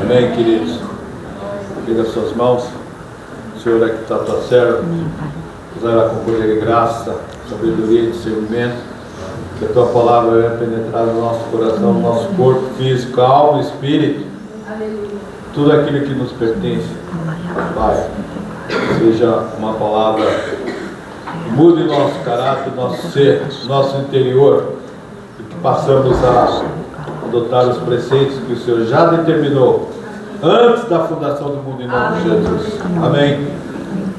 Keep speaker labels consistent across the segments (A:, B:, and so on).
A: Amém, queridos. Liga as suas mãos. Senhor, aqui está a tua serva. Usar ela com poder e graça, sabedoria e discernimento. Que a tua palavra venha penetrar no nosso coração, no nosso corpo físico, alma e espírito. Tudo aquilo que nos pertence. Pai, seja uma palavra que mude nosso caráter, nosso ser, nosso interior. E que passamos a adotar os preceitos que o Senhor já determinou antes da fundação do mundo, em nome de Jesus. Amém.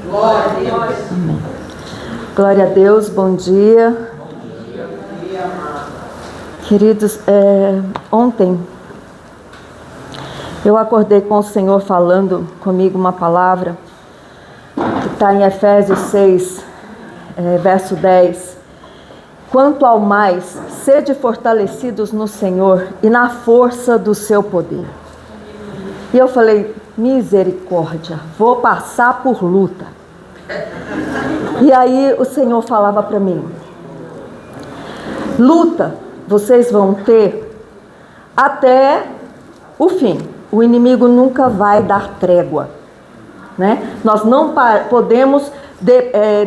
B: Glória a Deus.
C: Glória a Deus, bom dia. Queridos, ontem eu acordei com o Senhor falando comigo uma palavra que está em Efésios 6, verso 10. Quanto ao mais, sede fortalecidos no Senhor e na força do seu poder. E eu falei, misericórdia, vou passar por luta. E aí o Senhor falava para mim, luta vocês vão ter até o fim. O inimigo nunca vai dar trégua, né? Nós não podemos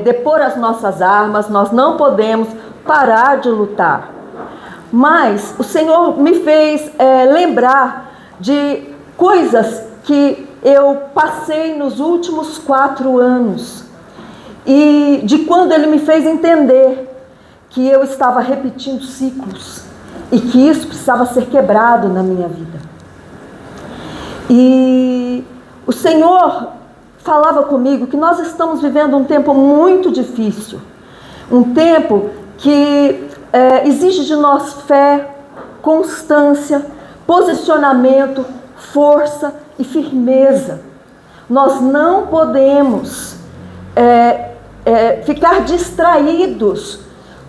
C: depor as nossas armas, nós não podemos parar de lutar. Mas o Senhor me fez lembrar de coisas que eu passei nos últimos 4 anos. E de quando Ele me fez entender que eu estava repetindo ciclos e que isso precisava ser quebrado na minha vida. E o Senhor falava comigo que nós estamos vivendo um tempo muito difícil, um tempo que exige de nós fé, constância, posicionamento, força e firmeza. Nós não podemos ficar distraídos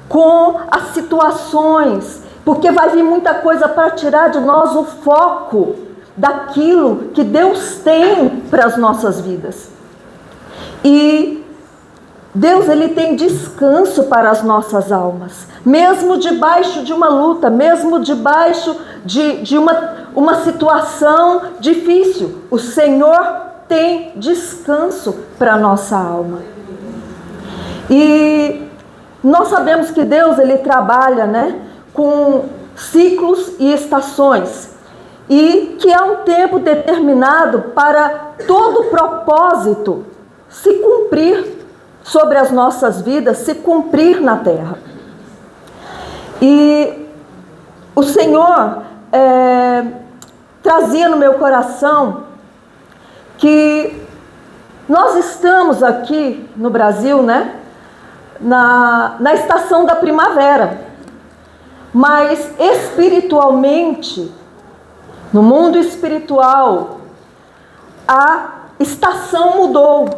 C: com as situações, porque vai vir muita coisa para tirar de nós o foco daquilo que Deus tem para as nossas vidas. E Deus, Ele tem descanso para as nossas almas, mesmo debaixo de uma luta, mesmo debaixo de uma situação difícil. O Senhor tem descanso para a nossa alma. E nós sabemos que Deus, Ele trabalha, né, com ciclos e estações, e que há um tempo determinado para todo propósito se cumprir sobre as nossas vidas, se cumprir na terra. E o Senhor trazia no meu coração que nós estamos aqui no Brasil, né, na estação da primavera, mas espiritualmente, no mundo espiritual, a estação mudou.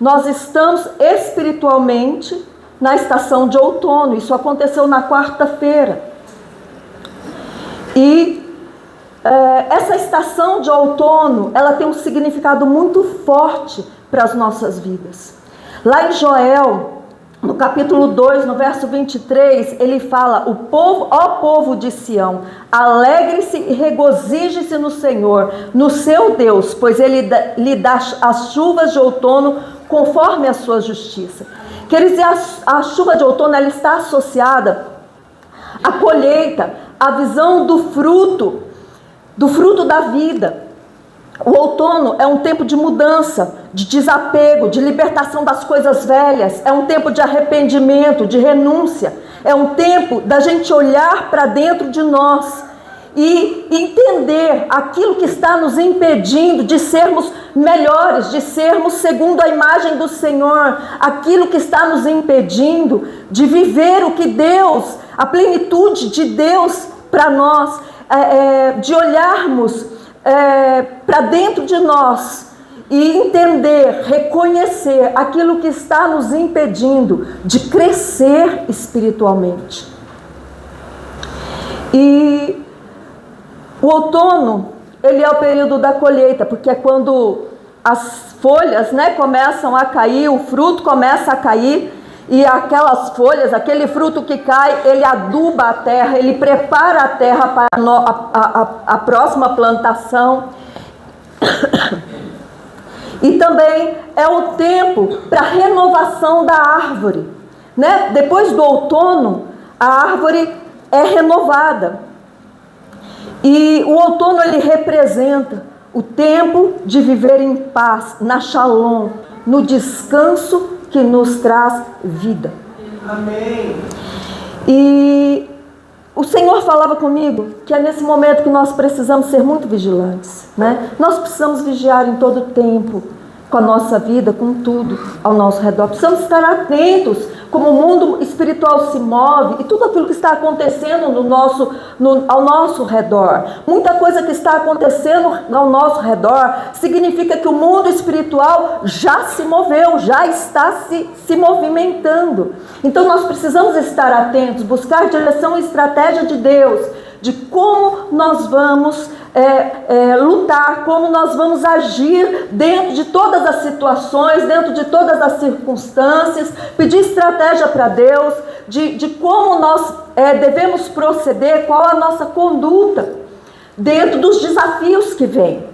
C: Nós estamos espiritualmente na estação de outono. Isso aconteceu na quarta-feira. E essa estação de outono, ela tem um significado muito forte para as nossas vidas. Lá em Joel, no capítulo 2, no verso 23, ele fala, ó povo de Sião, alegre-se e regozije-se no Senhor, no seu Deus, pois Ele lhe dá as chuvas de outono conforme a sua justiça. Quer dizer, a chuva de outono, ela está associada à colheita, à visão do fruto da vida. O outono é um tempo de mudança, de desapego, de libertação das coisas velhas. É um tempo de arrependimento, de renúncia. É um tempo da gente olhar para dentro de nós e entender aquilo que está nos impedindo de sermos melhores, de sermos segundo a imagem do Senhor. Aquilo que está nos impedindo de viver o que Deus, a plenitude de Deus para nós, de olharmos para dentro de nós e entender, reconhecer aquilo que está nos impedindo de crescer espiritualmente. E o outono, ele é o período da colheita, porque é quando as folhas, né, começam a cair, o fruto começa a cair, e aquelas folhas, aquele fruto que cai, ele aduba a terra, ele prepara a terra para a próxima plantação. E também é o tempo para a renovação da árvore, né? Depois do outono, a árvore é renovada. E o outono, ele representa o tempo de viver em paz, na shalom, no descanso que nos traz vida.
B: Amém.
C: E o Senhor falava comigo que é nesse momento que nós precisamos ser muito vigilantes, né? Nós precisamos vigiar em todo o tempo, com a nossa vida, com tudo ao nosso redor. Precisamos estar atentos como o mundo espiritual se move e tudo aquilo que está acontecendo ao nosso redor. Muita coisa que está acontecendo ao nosso redor significa que o mundo espiritual já se moveu, já está se movimentando. Então nós precisamos estar atentos, buscar direção e estratégia de Deus, de como nós vamos lutar, como nós vamos agir dentro de todas as situações, dentro de todas as circunstâncias, pedir estratégia para Deus, de como nós devemos proceder, qual a nossa conduta dentro dos desafios que vêm.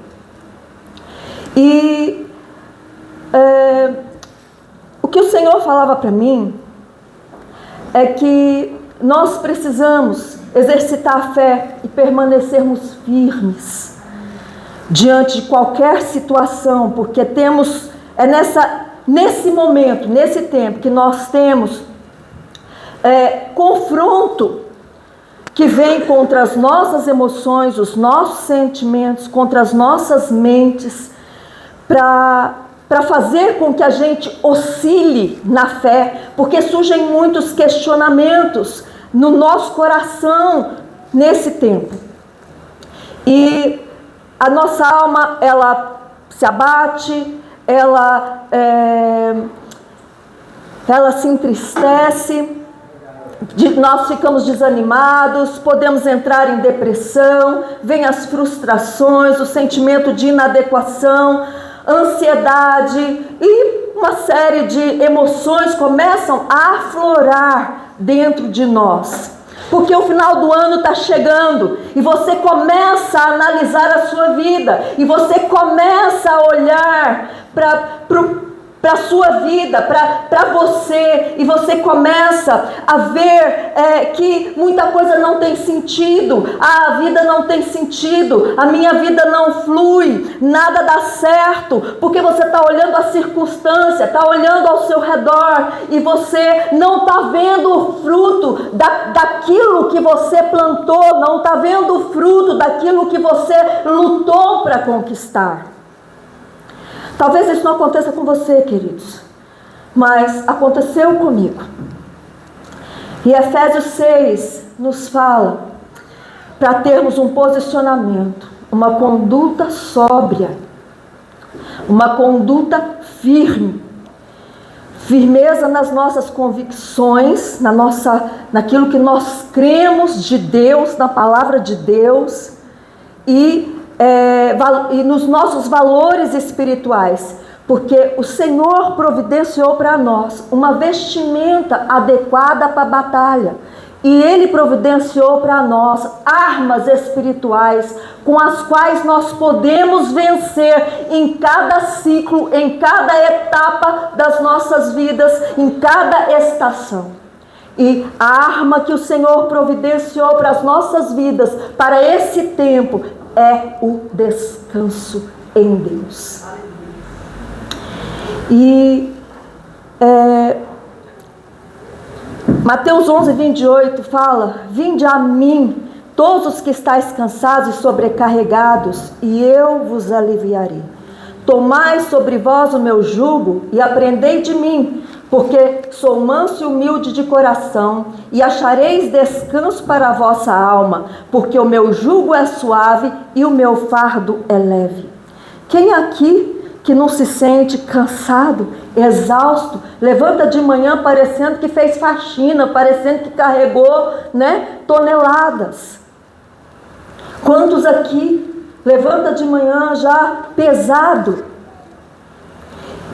C: E o que o Senhor falava para mim é que nós precisamos exercitar a fé e permanecermos firmes diante de qualquer situação, porque nesse momento, nesse tempo que nós temos confronto que vem contra as nossas emoções, os nossos sentimentos, contra as nossas mentes, para fazer com que a gente oscile na fé, porque surgem muitos questionamentos no nosso coração nesse tempo. E a nossa alma, ela se abate, ela se entristece, nós ficamos desanimados, podemos entrar em depressão, vem as frustrações, o sentimento de inadequação, ansiedade e uma série de emoções começam a aflorar dentro de nós, porque o final do ano está chegando e você começa a analisar a sua vida e você começa a olhar para a sua vida, para você, e você começa a ver que muita coisa não tem sentido, a vida não tem sentido, a minha vida não flui, nada dá certo, porque você está olhando a circunstância, está olhando ao seu redor, e você não está vendo o fruto daquilo que você plantou, não está vendo o fruto daquilo que você lutou para conquistar. Talvez isso não aconteça com você, queridos, mas aconteceu comigo. E Efésios 6 nos fala para termos um posicionamento, uma conduta sóbria, uma conduta firme, firmeza nas nossas convicções, naquilo que nós cremos de Deus, na palavra de Deus, e nos nossos valores espirituais, porque o Senhor providenciou para nós uma vestimenta adequada para a batalha, e Ele providenciou para nós armas espirituais com as quais nós podemos vencer em cada ciclo, em cada etapa das nossas vidas, em cada estação. E a arma que o Senhor providenciou para as nossas vidas, para esse tempo, é o descanso em Deus. E Mateus 11:28 fala: vinde a mim, todos os que estáis cansados e sobrecarregados, e eu vos aliviarei. Tomai sobre vós o meu jugo e aprendei de mim, porque sou manso e humilde de coração, e achareis descanso para a vossa alma, porque o meu jugo é suave e o meu fardo é leve. Quem aqui que não se sente cansado, exausto, levanta de manhã parecendo que fez faxina, parecendo que carregou, toneladas? Quantos aqui levanta de manhã já pesado?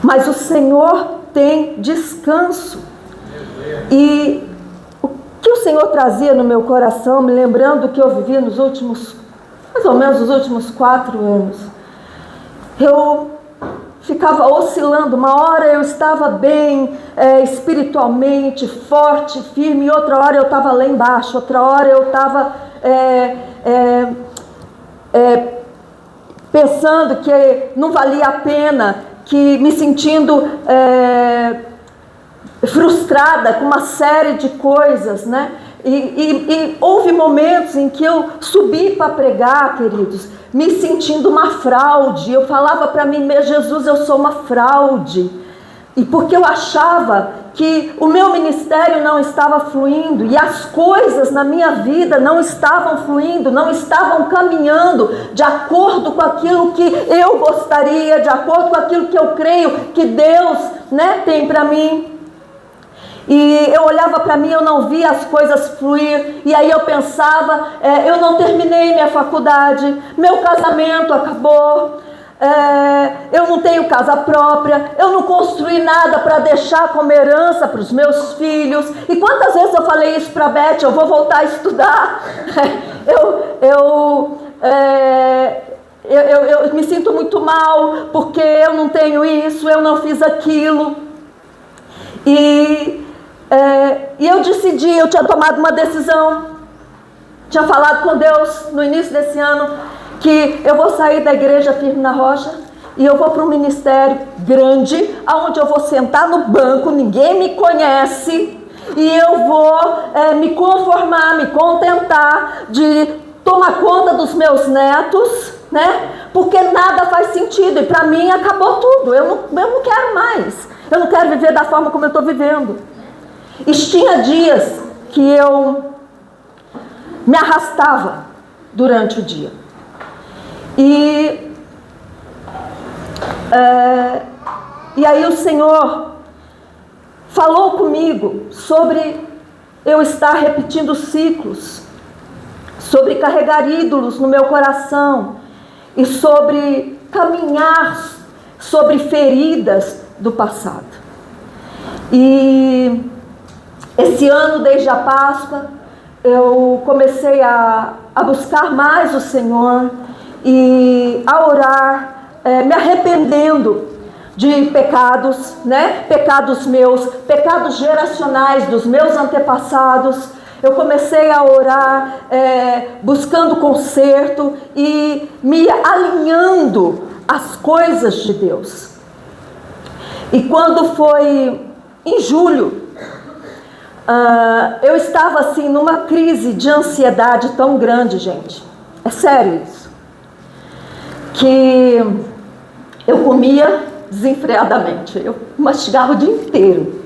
C: Mas o Senhor tem descanso. E o que o Senhor trazia no meu coração, me lembrando que eu vivi nos últimos, mais ou menos os últimos 4 anos, eu ficava oscilando. Uma hora eu estava bem espiritualmente, forte, firme, e outra hora eu estava lá embaixo, outra hora eu estava pensando que não valia a pena, que me sentindo frustrada com uma série de coisas, né? E houve momentos em que eu subi para pregar, queridos, me sentindo uma fraude. Eu falava para mim mesmo: Jesus, eu sou uma fraude. E porque eu achava que o meu ministério não estava fluindo, e as coisas na minha vida não estavam fluindo, não estavam caminhando de acordo com aquilo que eu gostaria, de acordo com aquilo que eu creio que Deus, né, tem para mim. E eu olhava para mim, eu não via as coisas fluir, e aí eu pensava, eu não terminei minha faculdade, meu casamento acabou, eu não tenho casa própria, eu não construí nada para deixar como herança para os meus filhos. E quantas vezes eu falei isso para a Beth: eu vou voltar a estudar, eu me sinto muito mal, porque eu não tenho isso, eu não fiz aquilo. E eu decidi, eu tinha tomado uma decisão, tinha falado com Deus no início desse ano, que eu vou sair da igreja Firme na Rocha e eu vou para um ministério grande, onde eu vou sentar no banco, ninguém me conhece, e eu vou me conformar, me contentar de tomar conta dos meus netos, né? Porque nada faz sentido, e para mim acabou tudo. Eu não quero mais, eu não quero viver da forma como eu estou vivendo. E tinha dias que eu me arrastava durante o dia. E aí o Senhor falou comigo sobre eu estar repetindo ciclos, sobre carregar ídolos no meu coração, e sobre caminhar sobre feridas do passado. E esse ano, desde a Páscoa, eu comecei a buscar mais o Senhor e a orar, me arrependendo de pecados, né? Pecados meus, pecados geracionais dos meus antepassados. Eu comecei a orar, buscando conserto e me alinhando às coisas de Deus. E quando foi em julho, eu estava assim numa crise de ansiedade tão grande, gente. É sério isso. Que eu comia desenfreadamente, eu mastigava o dia inteiro.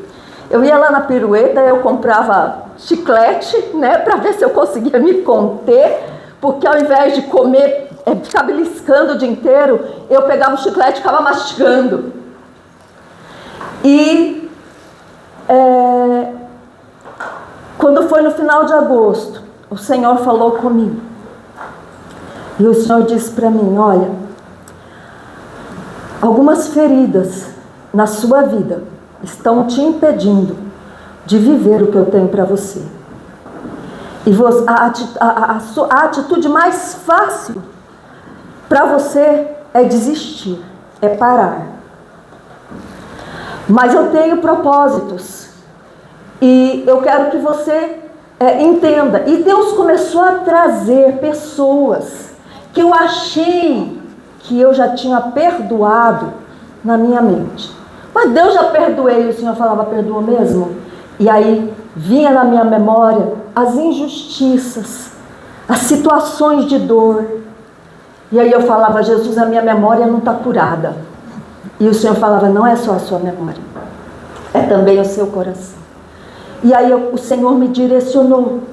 C: Eu ia lá na Pirueta, eu comprava chiclete, né, para ver se eu conseguia me conter, porque ao invés de comer, ficar beliscando o dia inteiro, eu pegava o chiclete e ficava mastigando. E quando foi no final de agosto, o Senhor falou comigo. E o Senhor disse para mim: olha, algumas feridas na sua vida estão te impedindo de viver o que eu tenho para você. E a atitude mais fácil para você é desistir, é parar. Mas eu tenho propósitos e eu quero que você entenda. E Deus começou a trazer pessoas que eu achei que eu já tinha perdoado na minha mente. Mas Deus, já perdoei. O Senhor falava: perdoa mesmo? E aí vinha na minha memória as injustiças, as situações de dor. E aí eu falava: Jesus, a minha memória não está curada. E o Senhor falava: não é só a sua memória, é também o seu coração. E aí o Senhor me direcionou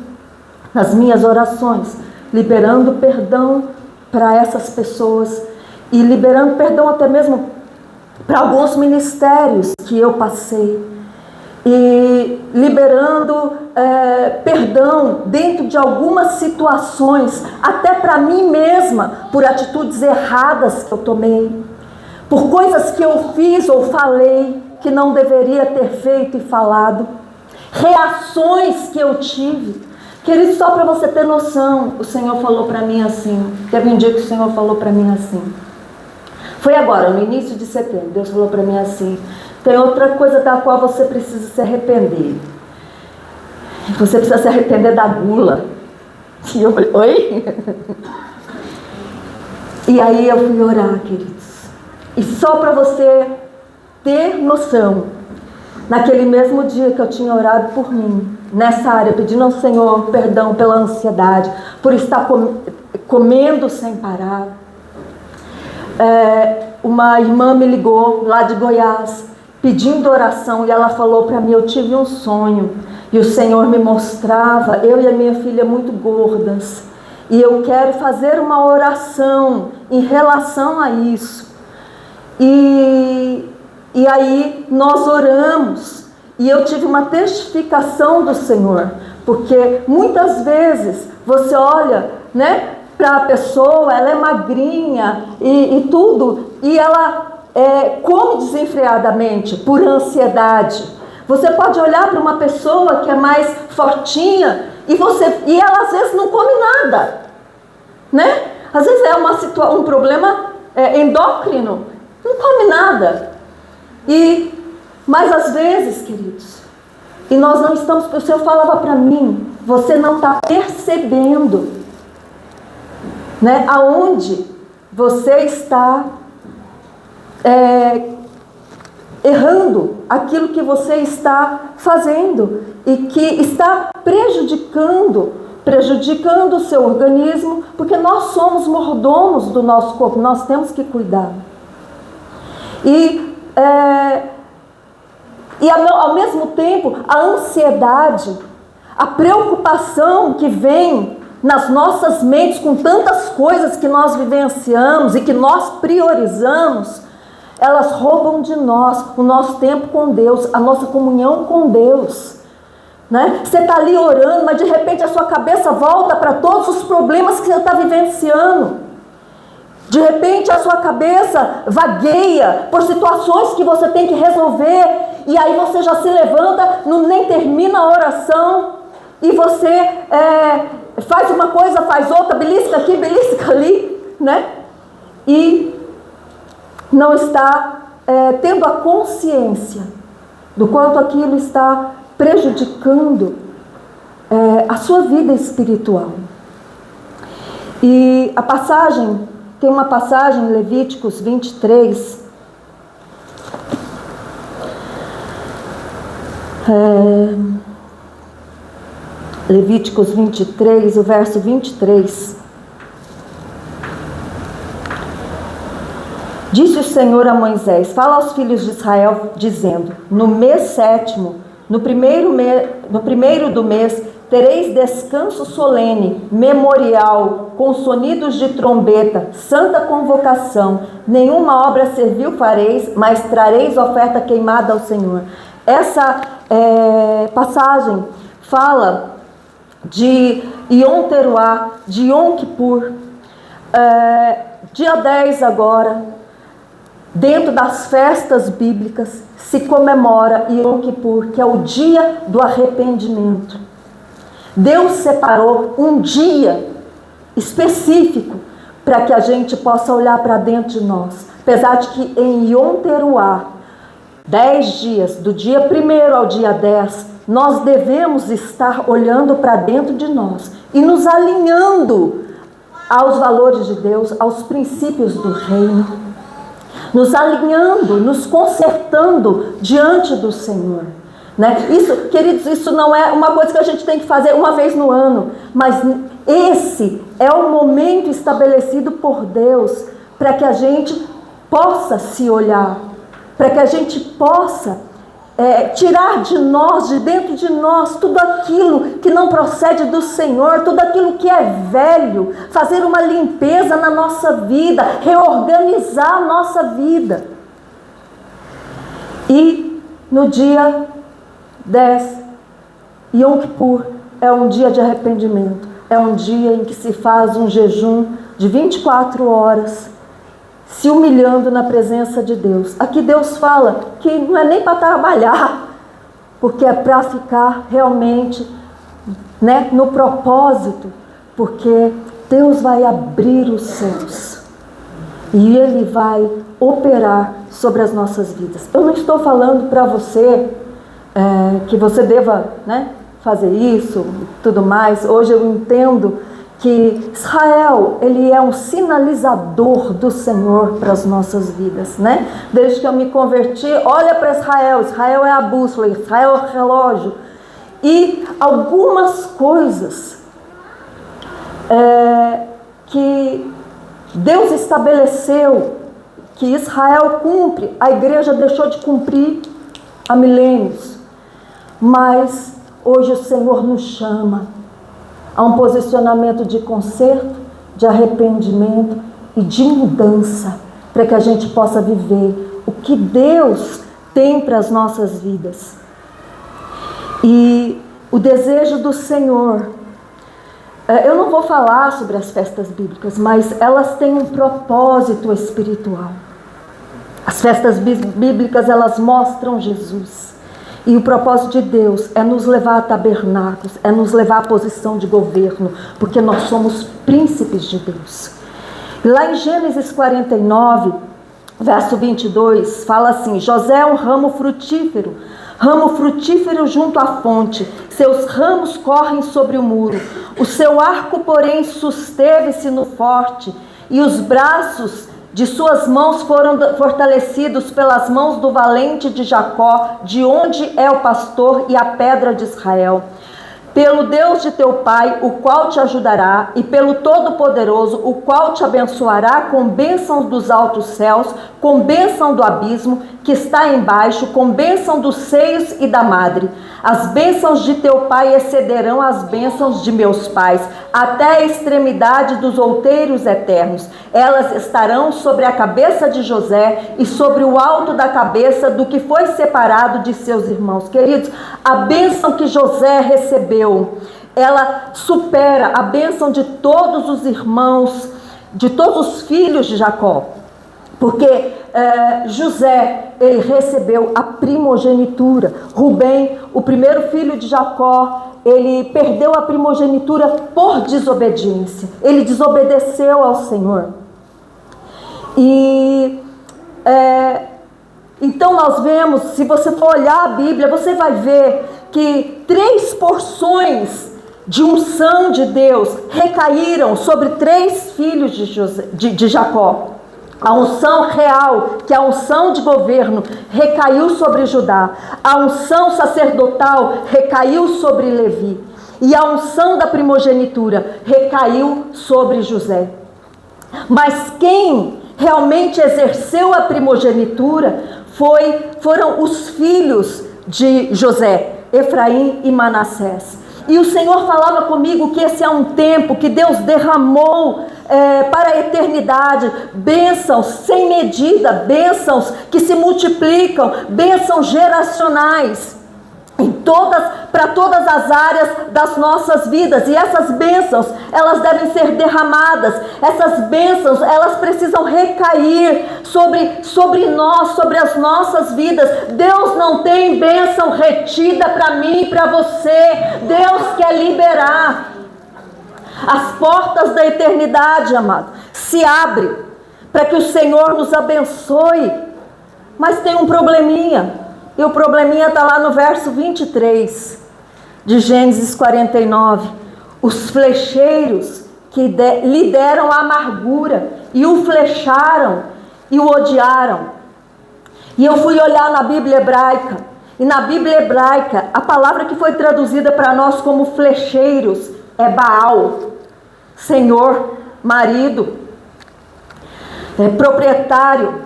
C: nas minhas orações, liberando perdão para essas pessoas, e liberando perdão até mesmo para alguns ministérios que eu passei, e liberando perdão dentro de algumas situações, até para mim mesma, por atitudes erradas que eu tomei, por coisas que eu fiz ou falei que não deveria ter feito e falado. reações que eu tive. Querido, só para você ter noção, o Senhor falou para mim assim, teve um dia que o Senhor falou para mim assim, foi agora, no início de setembro, Deus falou para mim assim, tem outra coisa da qual você precisa se arrepender. Você precisa se arrepender da gula. E eu falei, oi? E aí eu fui orar, queridos. E só para você ter noção, naquele mesmo dia que eu tinha orado por mim, nessa área, pedindo ao Senhor perdão pela ansiedade, por estar comendo sem parar, uma irmã me ligou lá de Goiás, pedindo oração, e ela falou para mim, eu tive um sonho, e o Senhor me mostrava, eu e a minha filha muito gordas, e eu quero fazer uma oração em relação a isso. E aí nós oramos, e eu tive uma testificação do Senhor, porque muitas vezes você olha, né, para a pessoa, ela é magrinha e tudo, e ela come desenfreadamente por ansiedade. Você pode olhar para uma pessoa que é mais fortinha e ela às vezes não come nada, né? Às vezes é um problema endócrino, não come nada. Mas às vezes, queridos, e nós não estamos, o Senhor falava para mim, você não está percebendo, né, aonde você está errando aquilo que você está fazendo e que está prejudicando o seu organismo, porque nós somos mordomos do nosso corpo, nós temos que cuidar. E ao mesmo tempo, a ansiedade, a preocupação que vem nas nossas mentes com tantas coisas que nós vivenciamos e que nós priorizamos, elas roubam de nós o nosso tempo com Deus, a nossa comunhão com Deus, né? Você está ali orando, mas de repente a sua cabeça volta para todos os problemas que você está vivenciando. De repente a sua cabeça vagueia por situações que você tem que resolver, e aí você já se levanta, nem termina a oração, e você faz uma coisa, faz outra, belisca aqui, belisca ali, né? E não está tendo a consciência do quanto aquilo está prejudicando a sua vida espiritual. E a passagem, tem uma passagem em Levíticos 23, Levíticos 23, o verso 23. Disse o Senhor a Moisés, fala aos filhos de Israel, dizendo, no mês sétimo, no primeiro do mês, tereis descanso solene, memorial, com sonidos de trombeta, santa convocação, nenhuma obra servil fareis, mas trareis oferta queimada ao Senhor. Essa passagem fala de Yom Teruah, de Yom Kippur, dia 10 agora, dentro das festas bíblicas, se comemora Yom Kippur, que é o dia do arrependimento. Deus separou um dia específico para que a gente possa olhar para dentro de nós. Apesar de que em Yom Teruah, 10 dias, do dia 1º ao dia 10, nós devemos estar olhando para dentro de nós e nos alinhando aos valores de Deus, aos princípios do reino, nos alinhando, nos consertando diante do Senhor, né? Isso, queridos, isso não é uma coisa que a gente tem que fazer uma vez no ano, mas esse é o momento estabelecido por Deus para que a gente possa se olhar, para que a gente possa tirar de nós, de dentro de nós, tudo aquilo que não procede do Senhor, tudo aquilo que é velho, fazer uma limpeza na nossa vida, reorganizar a nossa vida. E no dia 10, Yom Kippur é um dia de arrependimento, é um dia em que se faz um jejum de 24 horas, se humilhando na presença de Deus. Aqui Deus fala que não é nem para trabalhar, porque é para ficar realmente, né, no propósito, porque Deus vai abrir os céus e Ele vai operar sobre as nossas vidas. Eu não estou falando para você que você deva, né, fazer isso e tudo mais. Hoje eu entendo que Israel, ele é um sinalizador do Senhor para as nossas vidas, né? Desde que eu me converti, olha para Israel. Israel é a bússola, Israel é o relógio. E algumas coisas que Deus estabeleceu, que Israel cumpre, a igreja deixou de cumprir há milênios. Mas hoje o Senhor nos chama a um posicionamento de conserto, de arrependimento e de mudança, para que a gente possa viver o que Deus tem para as nossas vidas. E o desejo do Senhor, eu não vou falar sobre as festas bíblicas, mas elas têm um propósito espiritual. As festas bíblicas, elas mostram Jesus. E o propósito de Deus é nos levar a tabernáculos, é nos levar à posição de governo, porque nós somos príncipes de Deus. Lá em Gênesis 49, verso 22, fala assim: José é um ramo frutífero junto à fonte, seus ramos correm sobre o muro, o seu arco, porém, susteve-se no forte, e os braços de suas mãos foram fortalecidos pelas mãos do valente de Jacó, de onde é o pastor e a pedra de Israel. Pelo Deus de teu pai, o qual te ajudará, e pelo Todo-Poderoso, o qual te abençoará com bênção dos altos céus, com bênção do abismo que está embaixo, com bênção dos seios e da madre. As bênçãos de teu pai excederão as bênçãos de meus pais, até a extremidade dos outeiros eternos. Elas estarão sobre a cabeça de José e sobre o alto da cabeça do que foi separado de seus irmãos. Queridos, a bênção que José recebeu, ela supera a bênção de todos os irmãos, de todos os filhos de Jacó. Porque José, ele recebeu a primogenitura. Rubem, o primeiro filho de Jacó, ele perdeu a primogenitura por desobediência. Ele desobedeceu ao Senhor. E então nós vemos, se você for olhar a Bíblia, você vai ver que 3 porções de unção de Deus recaíram sobre 3 filhos de Jacó. A unção real, que é a unção de governo, recaiu sobre Judá. A unção sacerdotal recaiu sobre Levi. E a unção da primogenitura recaiu sobre José. Mas quem realmente exerceu a primogenitura foram os filhos de José, Efraim e Manassés. E o Senhor falava comigo que esse é um tempo que Deus derramou para a eternidade, bênçãos sem medida, bênçãos que se multiplicam, bênçãos geracionais, para todas as áreas das nossas vidas. E essas bênçãos, elas devem ser derramadas. Essas bênçãos, elas precisam recair sobre nós, sobre as nossas vidas. Deus não tem bênção retida para mim e para você. Deus quer liberar. As portas da eternidade, amado, se abrem para que o Senhor nos abençoe. Mas tem um probleminha. E o probleminha está lá no verso 23 de Gênesis 49. Os flecheiros que lhe deram a amargura e o flecharam e o odiaram. E eu fui olhar na Bíblia hebraica. E na Bíblia hebraica, a palavra que foi traduzida para nós como flecheiros é Baal. Senhor, marido, proprietário.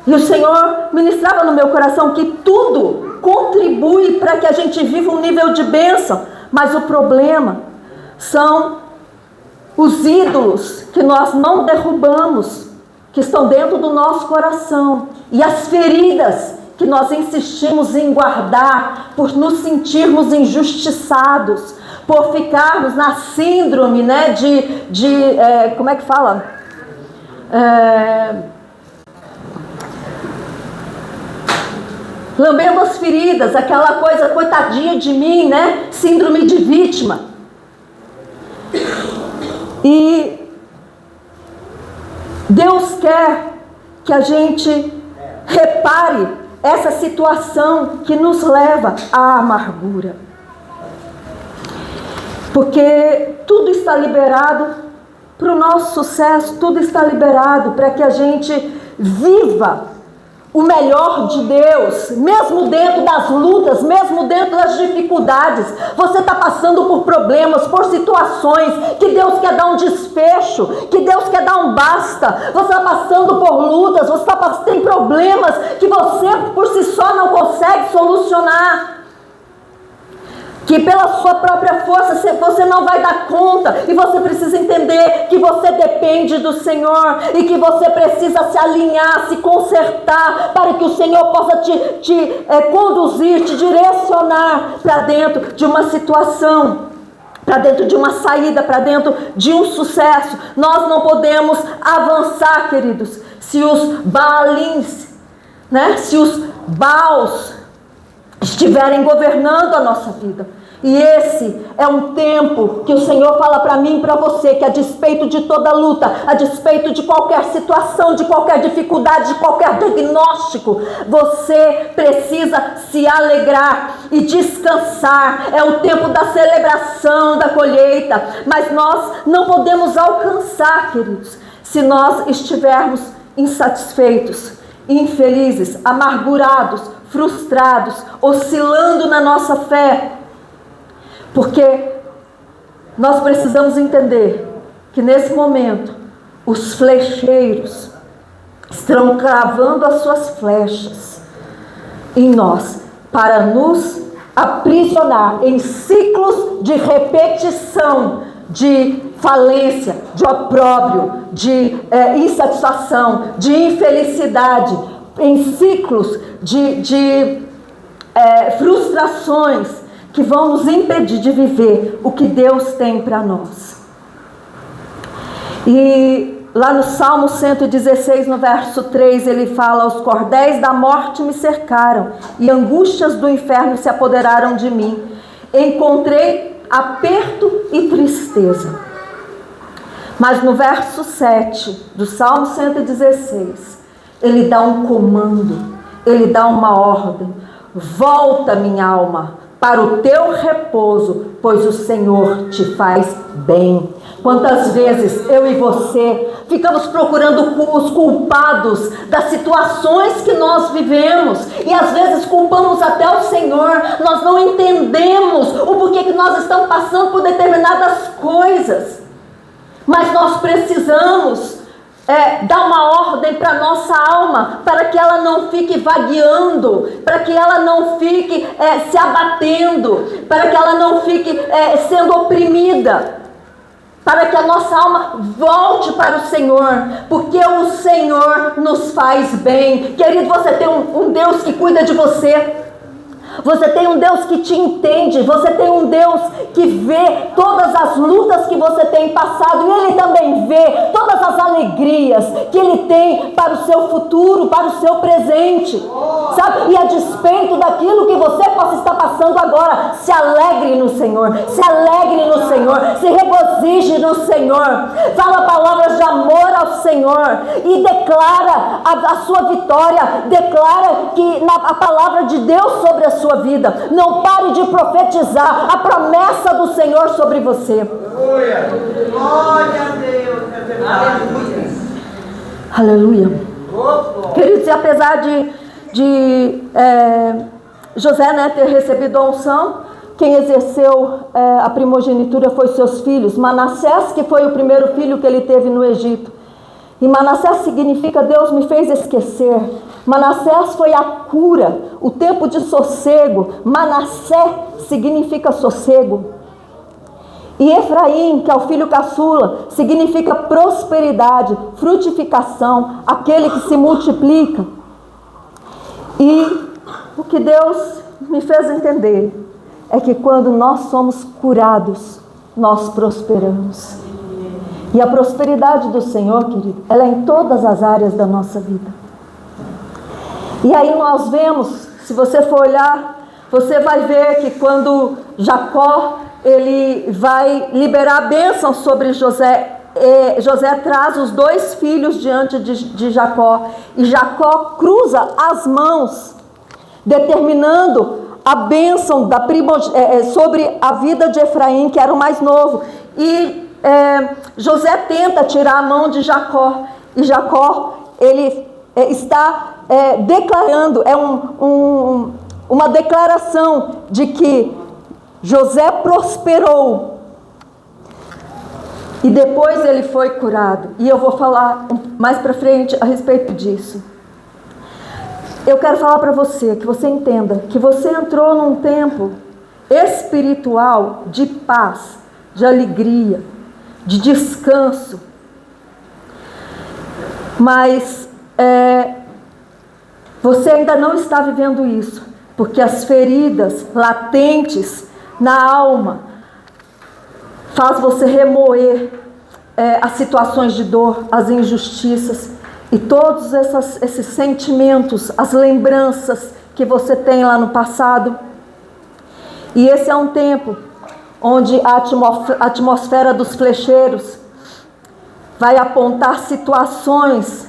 C: E o Senhor ministrava no meu coração que tudo contribui para que a gente viva um nível de bênção. Mas o problema são os ídolos que nós não derrubamos, que estão dentro do nosso coração. E as feridas que nós insistimos em guardar por nos sentirmos injustiçados, por ficarmos na síndrome, né, como é que fala? lambendo as feridas, aquela coisa, coitadinha de mim, né? Síndrome de vítima. E Deus quer que a gente repare essa situação que nos leva à amargura. Porque tudo está liberado para o nosso sucesso, tudo está liberado para que a gente viva o melhor de Deus, mesmo dentro das lutas, mesmo dentro das dificuldades. Você está passando por problemas, por situações que Deus quer dar um desfecho, que Deus quer dar um basta. Você está passando por lutas, tem problemas que você por si só não consegue solucionar, que pela sua própria força você não vai dar conta, e você precisa entender que você depende do Senhor, e que você precisa se alinhar, se consertar, para que o Senhor possa te conduzir, te direcionar para dentro de uma situação, para dentro de uma saída, para dentro de um sucesso. Nós não podemos avançar, queridos, se os Baalins, né, se os Baals estiverem governando a nossa vida. E esse é um tempo que o Senhor fala para mim e para você, que a despeito de toda luta, a despeito de qualquer situação, de qualquer dificuldade, de qualquer diagnóstico, você precisa se alegrar e descansar. É o tempo da celebração, da colheita. Mas nós não podemos alcançar, queridos, se nós estivermos insatisfeitos, infelizes, amargurados, frustrados, oscilando na nossa fé. Porque nós precisamos entender que nesse momento os flecheiros estão cravando as suas flechas em nós para nos aprisionar em ciclos de repetição, de falência, de opróbrio, de insatisfação, de infelicidade, em ciclos de frustrações que vão nos impedir de viver o que Deus tem para nós. E lá no Salmo 116, no verso 3, ele fala: os cordéis da morte me cercaram, e angústias do inferno se apoderaram de mim. Encontrei aperto e tristeza. Mas no verso 7 do Salmo 116, ele dá um comando, ele dá uma ordem: volta, minha alma, para o teu repouso, pois o Senhor te faz bem. Quantas vezes eu e você ficamos procurando os culpados das situações que nós vivemos, e às vezes culpamos até o Senhor. Nós não entendemos o porquê que nós estamos passando por determinadas coisas, mas nós precisamos dar uma ordem para a nossa alma, para que ela não fique vagueando, para que ela não fique se abatendo, para que ela não fique sendo oprimida, para que a nossa alma volte para o Senhor, porque o Senhor nos faz bem. Querido, você tem um Deus que cuida de você. Você tem um Deus que te entende, você tem um Deus que vê todas as lutas que você tem passado, e Ele também vê todas as alegrias que Ele tem para o seu futuro, para o seu presente, sabe? E a despeito daquilo que você possa estar passando agora, se alegre no Senhor, se alegre no Senhor, se regozije no Senhor, fala palavras de amor ao Senhor e declara a sua vitória, declara que a palavra de Deus sobre a sua vida. Não pare de profetizar a promessa do Senhor sobre você.
B: Aleluia. Glória a Deus.
C: Aleluia. Queridos, e apesar de José, né, ter recebido a unção, quem exerceu a primogenitura foi seus filhos. Manassés, que foi o primeiro filho que ele teve no Egito. E Manassés significa Deus me fez esquecer. Manassés foi a cura, o tempo de sossego. Manassés significa sossego. E Efraim, que é o filho caçula, significa prosperidade, frutificação, aquele que se multiplica. E o que Deus me fez entender é que quando nós somos curados, nós prosperamos. E a prosperidade do Senhor, querido, ela é em todas as áreas da nossa vida. E aí nós vemos se você for olhar, você vai ver que quando Jacó, ele vai liberar a bênção sobre José, José traz os 2 filhos diante de Jacó, e Jacó cruza as mãos, determinando a bênção sobre a vida de Efraim, que era o mais novo. E José tenta tirar a mão de Jacó, e Jacó, ele está declarando, uma declaração de que José prosperou, e depois ele foi curado. E eu vou falar mais para frente a respeito disso. Eu quero falar para você, que você entenda, que você entrou num tempo espiritual de paz, de alegria, de descanso. Mas você ainda não está vivendo isso, porque as feridas latentes na alma faz você remoer as situações de dor, as injustiças e todos esses sentimentos, as lembranças que você tem lá no passado. E esse é um tempo onde a atmosfera dos flecheiros vai apontar situações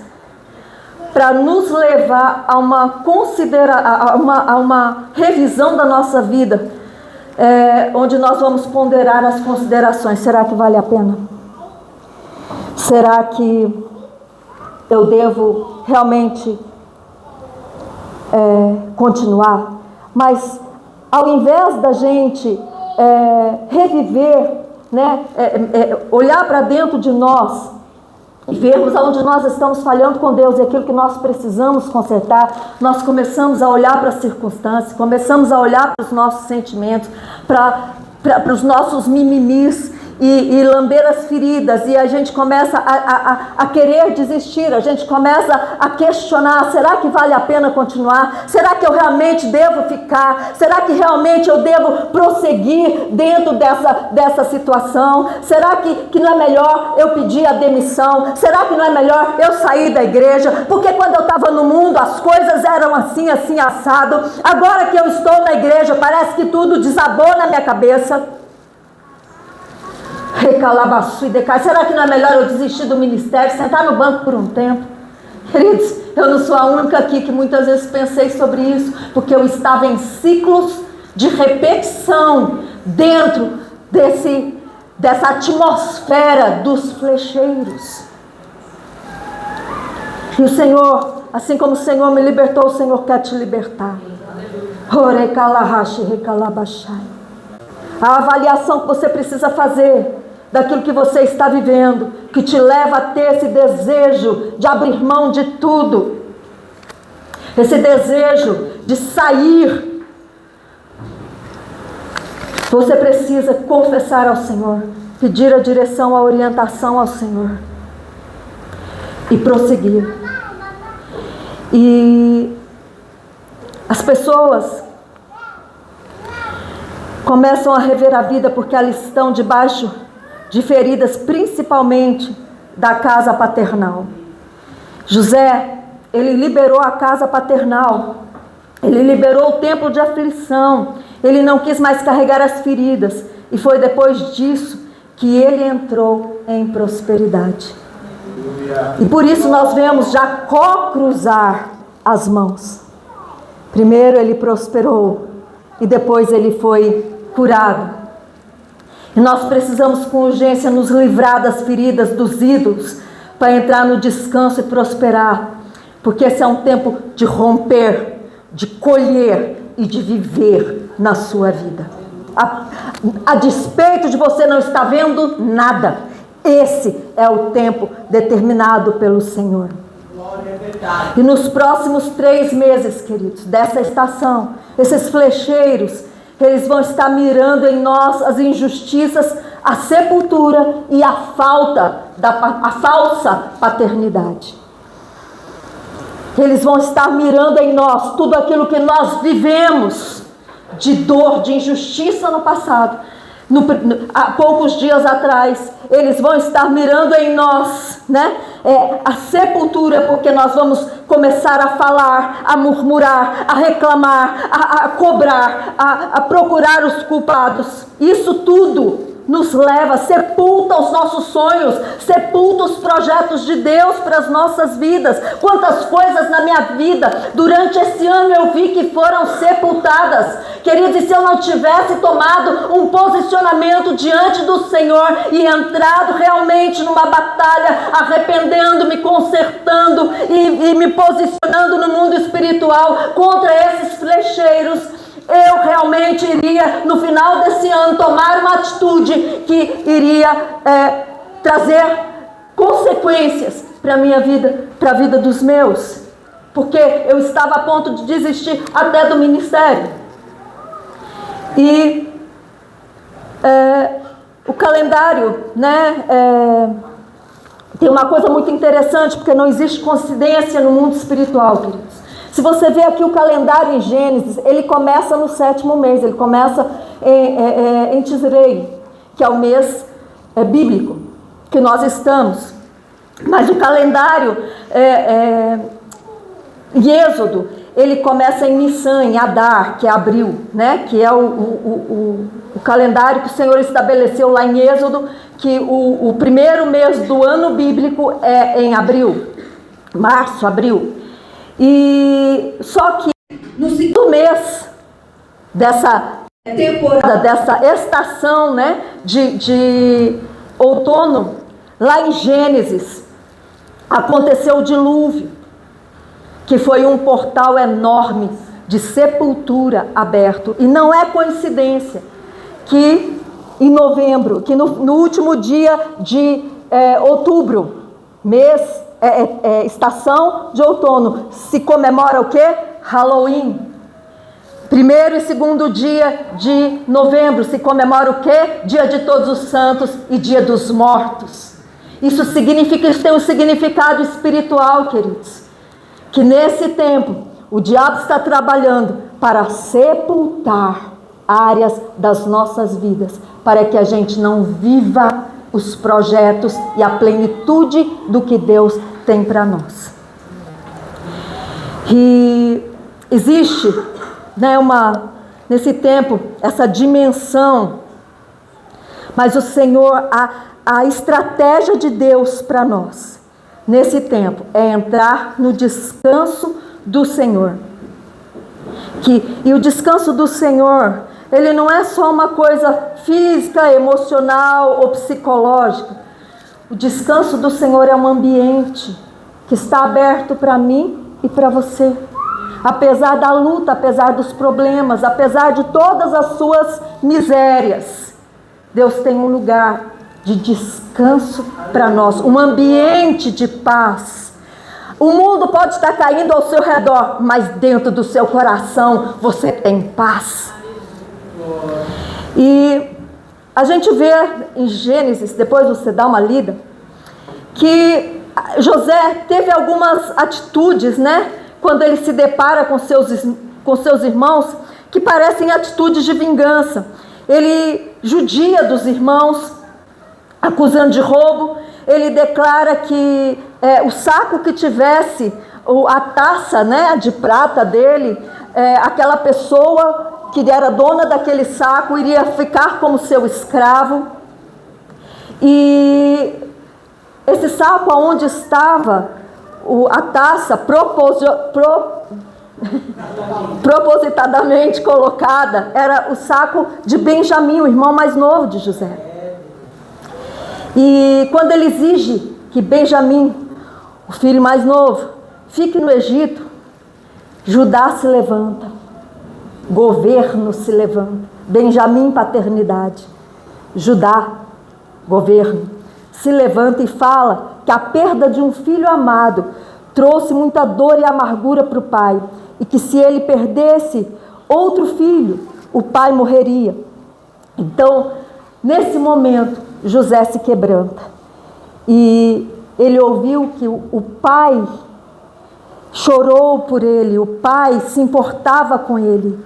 C: para nos levar a uma revisão da nossa vida, onde nós vamos ponderar as considerações. Será que vale a pena? Será que eu devo realmente continuar? Mas ao invés da gente reviver, né, olhar para dentro de nós e vermos aonde nós estamos falhando com Deus e aquilo que nós precisamos consertar, nós começamos a olhar para as circunstâncias, começamos a olhar para os nossos sentimentos, para os nossos mimimis, e lamber as feridas, e a gente começa a querer desistir, a gente começa a questionar: será que vale a pena continuar? Será que eu realmente devo ficar? Será que realmente eu devo prosseguir dentro dessa situação? Será que não é melhor eu pedir a demissão? Será que não é melhor eu sair da igreja? Porque quando eu estava no mundo as coisas eram assim, assim, assado. Agora que eu estou na igreja parece que tudo desabou na minha cabeça. Será que não é melhor eu desistir do ministério, sentar no banco por um tempo? Queridos, eu não sou a única aqui que muitas vezes pensei sobre isso, porque eu estava em ciclos de repetição dentro dessa atmosfera dos flecheiros. E o Senhor, assim como o Senhor me libertou, o Senhor quer te libertar. A avaliação que você precisa fazer daquilo que você está vivendo, que te leva a ter esse desejo de abrir mão de tudo, esse desejo de sair, você precisa confessar ao Senhor, pedir a direção, a orientação ao Senhor e prosseguir. E as pessoas começam a rever a vida porque elas estão debaixo de feridas, principalmente da casa paternal. José, ele liberou a casa paternal, ele liberou o tempo de aflição, ele não quis mais carregar as feridas, e foi depois disso que ele entrou em prosperidade. E por isso nós vemos Jacó cruzar as mãos. Primeiro ele prosperou e depois ele foi curado. E nós precisamos com urgência nos livrar das feridas, dos ídolos, para entrar no descanso e prosperar. Porque esse é um tempo de romper, de colher e de viver na sua vida. A despeito de você não estar vendo nada, esse é o tempo determinado pelo Senhor. E nos próximos 3 meses, queridos, dessa estação, esses flecheiros, eles vão estar mirando em nós as injustiças, a sepultura e a falsa paternidade. Eles vão estar mirando em nós tudo aquilo que nós vivemos de dor, de injustiça no passado. Há poucos dias atrás, eles vão estar mirando em nós, né? a sepultura, porque nós vamos começar a falar, a murmurar, a reclamar, a cobrar, a procurar os culpados. Isso tudo nos leva, sepulta os nossos sonhos, sepulta os projetos de Deus para as nossas vidas. Quantas coisas na minha vida durante esse ano eu vi que foram sepultadas, queridos, e se eu não tivesse tomado um posicionamento diante do Senhor e entrado realmente numa batalha, arrependendo-me, consertando e me posicionando no mundo espiritual contra esses flecheiros, eu realmente iria, no final desse ano, tomar uma atitude que iria trazer consequências para a minha vida, para a vida dos meus, porque eu estava a ponto de desistir até do ministério. E o calendário, né, tem uma coisa muito interessante, porque não existe coincidência no mundo espiritual, queridos. Se você vê aqui o calendário em Gênesis, ele começa no 7º mês, ele começa em Tisrei, que é o mês bíblico que nós estamos. Mas o calendário em Êxodo, ele começa em Nissan, em Adar, que é abril, né? Que é o calendário que o Senhor estabeleceu lá em Êxodo, que o primeiro mês do ano bíblico é em abril, março, abril. E só que no segundo mês dessa temporada, dessa estação, né, de outono, lá em Gênesis, aconteceu o dilúvio, que foi um portal enorme de sepultura aberto. E não é coincidência que em novembro, que no último dia de outubro, mês estação de outono, se comemora o quê? Halloween. Primeiro e segundo dia de novembro se comemora o quê? Dia de Todos os Santos e Dia dos Mortos. Isso tem um significado espiritual, queridos, que nesse tempo o diabo está trabalhando para sepultar áreas das nossas vidas, para que a gente não viva os projetos e a plenitude do que Deus tem para nós. E existe, né, nesse tempo, essa dimensão, mas o Senhor, a estratégia de Deus para nós, nesse tempo, é entrar no descanso do Senhor. E o descanso do Senhor, ele não é só uma coisa física, emocional ou psicológica. O descanso do Senhor é um ambiente que está aberto para mim e para você. Apesar da luta, apesar dos problemas, apesar de todas as suas misérias, Deus tem um lugar de descanso para nós, um ambiente de paz. O mundo pode estar caindo ao seu redor, mas dentro do seu coração você tem paz. E a gente vê em Gênesis, depois você dá uma lida, que José teve algumas atitudes, né, quando ele se depara com seus irmãos, que parecem atitudes de vingança. Ele judia dos irmãos, acusando de roubo. Ele declara que o saco que tivesse, a taça, né, de prata dele, aquela pessoa que era dona daquele saco iria ficar como seu escravo. E esse saco onde estava a taça propositadamente colocada, era o saco de Benjamim, o irmão mais novo de José. E quando ele exige que Benjamim, o filho mais novo, fique no Egito, Judá se levanta, governo se levanta, Benjamim, paternidade, Judá, governo, se levanta e fala que a perda de um filho amado trouxe muita dor e amargura para o pai, e que se ele perdesse outro filho, o pai morreria. Então, nesse momento, José se quebranta, e ele ouviu que o pai chorou por ele, o pai se importava com ele,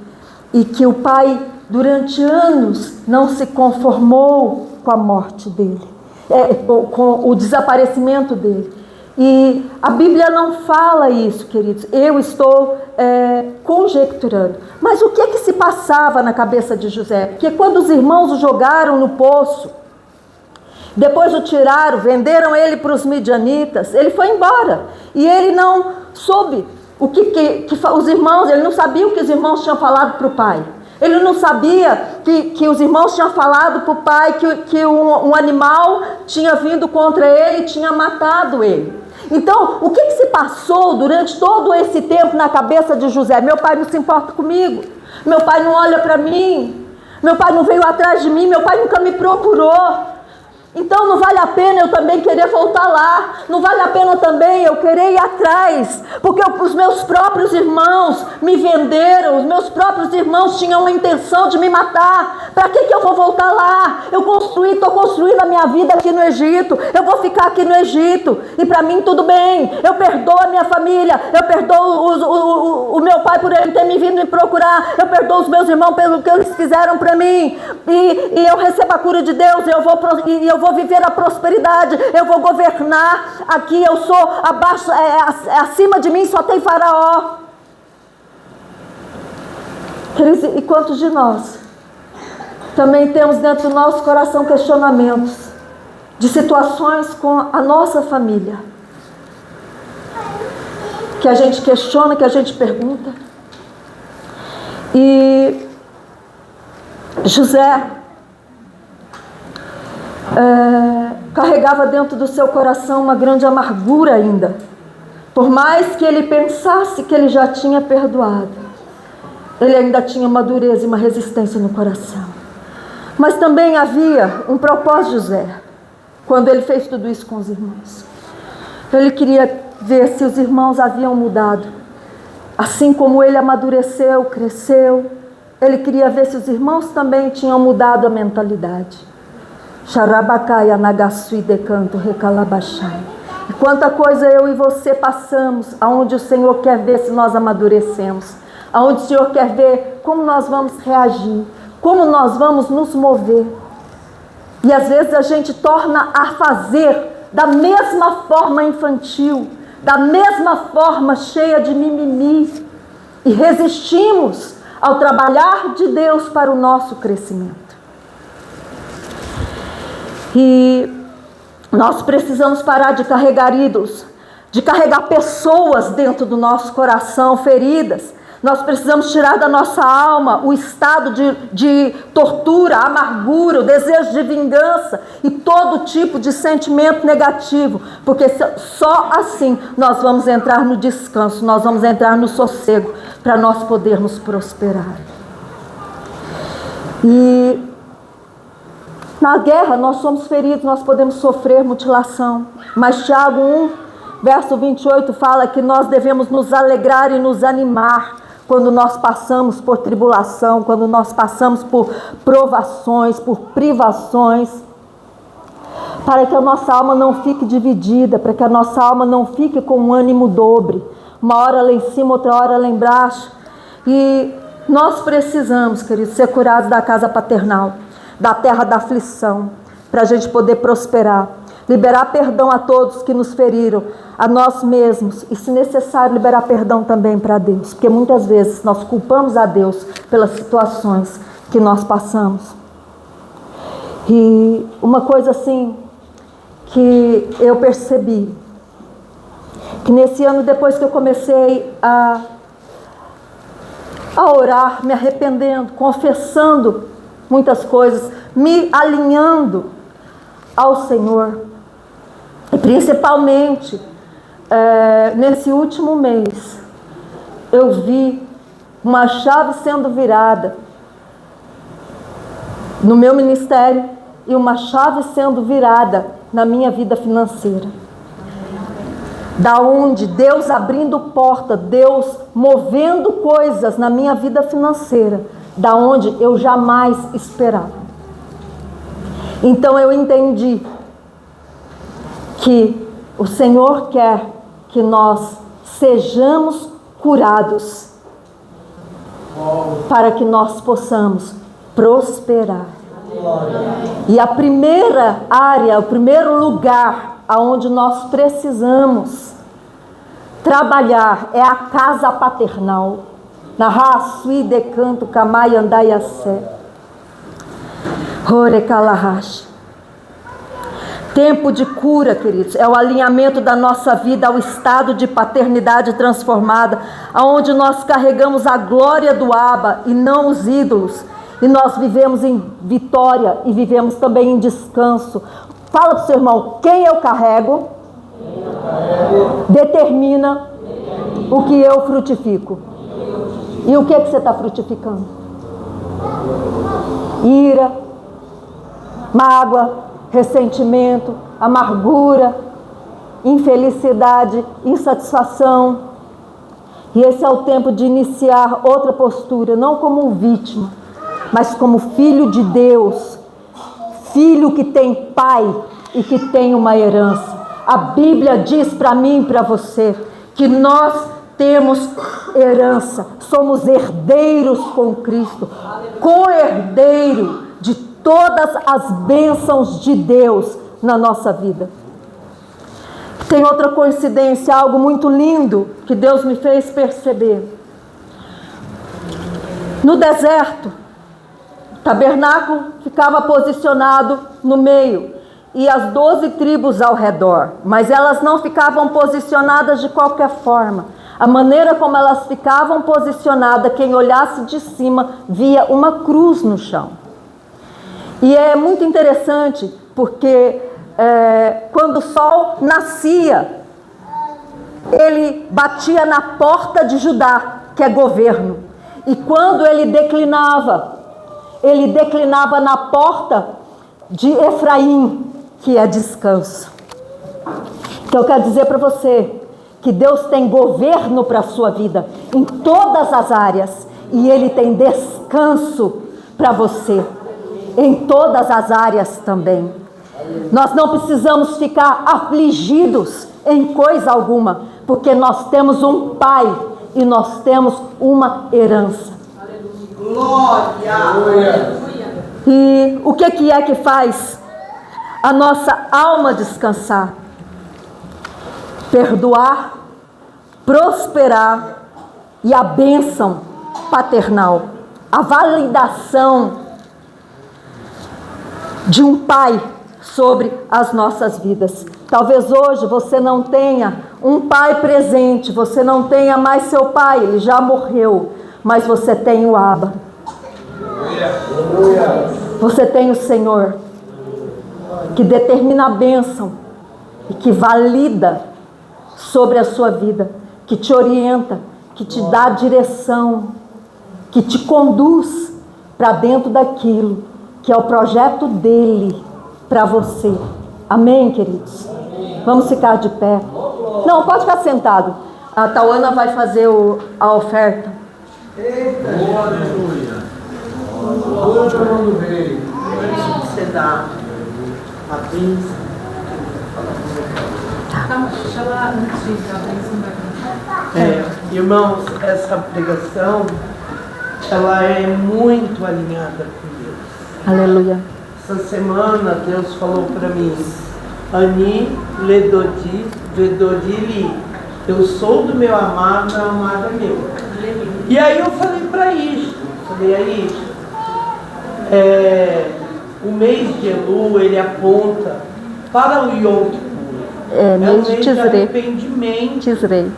C: e que o pai, durante anos, não se conformou com a morte dele, com o desaparecimento dele. E a Bíblia não fala isso, queridos. Eu estou conjecturando. Mas o que se passava na cabeça de José? Porque quando os irmãos o jogaram no poço, depois o tiraram, venderam ele para os midianitas, ele foi embora. E ele não soube o que os irmãos, ele não sabia o que os irmãos tinham falado para o pai. Ele não sabia que os irmãos tinham falado para o pai que um animal tinha vindo contra ele e tinha matado ele. Então, o que se passou durante todo esse tempo na cabeça de José? Meu pai não se importa comigo, meu pai não olha para mim, meu pai não veio atrás de mim, meu pai nunca me procurou. Então não vale a pena eu também querer voltar lá, não vale a pena também eu querer ir atrás, porque os meus próprios irmãos me venderam, os meus próprios irmãos tinham a intenção de me matar. Para que eu vou voltar lá? Eu estou construindo a minha vida aqui no Egito, eu vou ficar aqui no Egito, e para mim tudo bem, eu perdoo a minha família, eu perdoo o meu pai por ele ter me vindo me procurar, eu perdoo os meus irmãos pelo que eles fizeram para mim, e eu recebo a cura de Deus, eu vou viver a prosperidade, eu vou governar, aqui eu sou abaixo, acima de mim só tem Faraó. E quantos de nós também temos dentro do nosso coração questionamentos de situações com a nossa família, que a gente questiona, que a gente pergunta. E José carregava dentro do seu coração uma grande amargura ainda, por mais que ele pensasse que ele já tinha perdoado, ele ainda tinha uma dureza e uma resistência no coração. Mas também havia um propósito de José, quando ele fez tudo isso com os irmãos. Ele queria ver se os irmãos haviam mudado, assim como ele amadureceu, cresceu. Ele queria ver se os irmãos também tinham mudado a mentalidade. Xarabacai, anagasui, decanto, recalabachai. E quanta coisa eu e você passamos, aonde o Senhor quer ver se nós amadurecemos, aonde o Senhor quer ver como nós vamos reagir, como nós vamos nos mover. E às vezes a gente torna a fazer da mesma forma infantil, da mesma forma cheia de mimimi, e resistimos ao trabalhar de Deus para o nosso crescimento. E nós precisamos parar de carregar ídolos, de carregar pessoas dentro do nosso coração feridas. Nós precisamos tirar da nossa alma o estado de tortura, amargura, o desejo de vingança e todo tipo de sentimento negativo, porque só assim nós vamos entrar no descanso, nós vamos entrar no sossego, para nós podermos prosperar. E na guerra nós somos feridos, nós podemos sofrer mutilação, mas Tiago 1, verso 28 fala que nós devemos nos alegrar e nos animar quando nós passamos por tribulação, quando nós passamos por provações, por privações, para que a nossa alma não fique dividida, para que a nossa alma não fique com um ânimo dobre, uma hora lá em cima, outra hora lá embaixo. E nós precisamos, queridos, ser curados da casa paternal, da terra da aflição, para a gente poder prosperar, liberar perdão a todos que nos feriram, a nós mesmos, e se necessário liberar perdão também para Deus, porque muitas vezes nós culpamos a Deus pelas situações que nós passamos. E uma coisa assim que eu percebi, que nesse ano, depois que eu comecei a orar, me arrependendo, confessando muitas coisas, me alinhando ao Senhor, e principalmente nesse último mês, eu vi uma chave sendo virada no meu ministério e uma chave sendo virada na minha vida financeira. Da onde Deus abrindo porta, Deus movendo coisas na minha vida financeira, da onde eu jamais esperava. Então eu entendi que o Senhor quer que nós sejamos curados, para que nós possamos prosperar. E a primeira área, o primeiro lugar aonde nós precisamos trabalhar é a casa paternal. Narrasui decanto camai andaiassé. Horecalahash. Tempo de cura, queridos, é o alinhamento da nossa vida ao estado de paternidade transformada, aonde nós carregamos a glória do Abba e não os ídolos, e nós vivemos em vitória e vivemos também em descanso. Fala para o seu irmão, quem eu carrego determina o que eu frutifico. E o que é que você está frutificando? Ira, mágoa, ressentimento, amargura, infelicidade, insatisfação. E esse é o tempo de iniciar outra postura, não como vítima, mas como filho de Deus, filho que tem pai e que tem uma herança. A Bíblia diz para mim e para você que nós temos herança, somos herdeiros com Cristo, co-herdeiro de todas as bênçãos de Deus na nossa vida. Tem outra coincidência, algo muito lindo que Deus me fez perceber. No deserto, o tabernáculo ficava posicionado no meio e as 12 tribos ao redor, mas elas não ficavam posicionadas de qualquer forma. A maneira como elas ficavam posicionadas, quem olhasse de cima via uma cruz no chão. E é muito interessante porque quando o sol nascia, ele batia na porta de Judá, que é governo. E quando ele declinava na porta de Efraim, que é descanso. Então eu quero dizer para você que Deus tem governo para a sua vida em todas as áreas, e Ele tem descanso para você em todas as áreas também. Nós não precisamos ficar afligidos em coisa alguma, porque nós temos um Pai e nós temos uma herança.
B: Glória!
C: E o que é que faz a nossa alma descansar? Perdoar, prosperar e a bênção paternal, a validação de um pai sobre as nossas vidas. Talvez hoje você não tenha um pai presente, você não tenha mais seu pai, ele já morreu, mas você tem o Abba. Você tem o Senhor, que determina a bênção e que valida sobre a sua vida, que te orienta, que te dá direção, que te conduz para dentro daquilo que é o projeto dele para você. Amém, queridos? Vamos ficar de pé. Não, pode ficar sentado. A Tauana vai fazer a oferta.
B: Aleluia! Você dá a bênção. Irmãos, essa pregação ela é muito alinhada com Deus.
C: Aleluia.
B: Essa semana Deus falou para mim: Ani ledodi vedodi li. Eu sou do meu amado, meu amado é meu. E aí eu falei para Isto, o mês de Elu, ele aponta para o Yom Kippur.
C: É
B: um
C: mês de
B: mês de
C: Tisrei.
B: arrependimento.
C: Tisrei.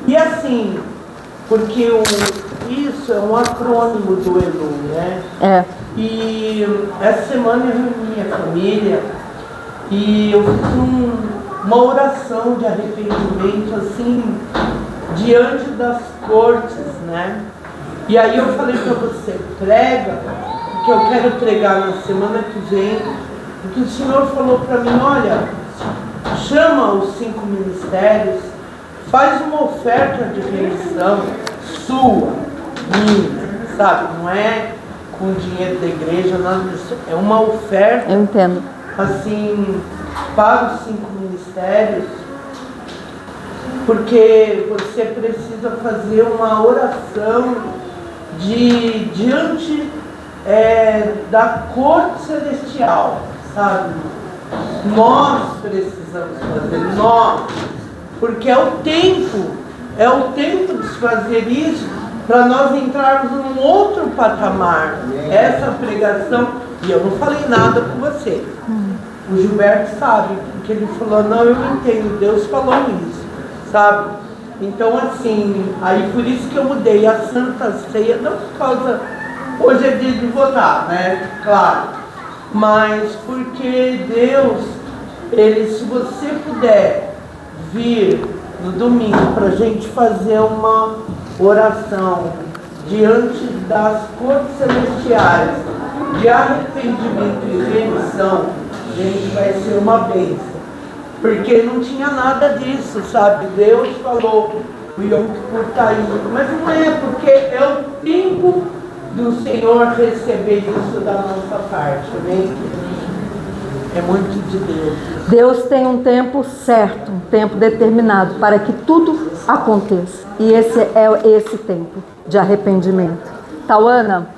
B: E assim, porque isso é um acrônimo do Elu, né?
C: É.
B: E essa semana eu reuni minha família e eu fiz uma oração de arrependimento, assim, diante das cortes, né? E aí eu falei para você, prega, porque eu quero pregar na semana que vem, porque o Senhor falou para mim: olha, chama os 5 ministérios, faz uma oferta de remissão sua, minha, sabe? Não é com dinheiro da igreja, nada disso. É uma oferta,
C: Eu entendo.
B: assim, para os 5 ministérios, porque você precisa fazer uma oração diante da corte celestial, sabe? Nós precisamos fazer, nós. Porque é o tempo de se fazer isso para nós entrarmos num outro patamar. Essa pregação, e eu não falei nada com você. O Gilberto sabe, porque ele falou, não, eu entendo, Deus falou isso, sabe? Então assim, aí por isso que eu mudei a Santa Ceia, não por causa, hoje é dia de votar, né? Claro. Mas porque Deus, se você puder vir no domingo para a gente fazer uma oração diante das cortes celestiais de arrependimento e remissão, gente, vai ser uma bênção. Porque não tinha nada disso, sabe? Deus falou, o Yom Kippur está indo, mas não é, porque é o tempo do Senhor receber isso da nossa parte, amém? É muito de Deus.
C: Deus tem um tempo certo, um tempo determinado para que tudo aconteça. E esse é esse tempo de arrependimento. Tauana,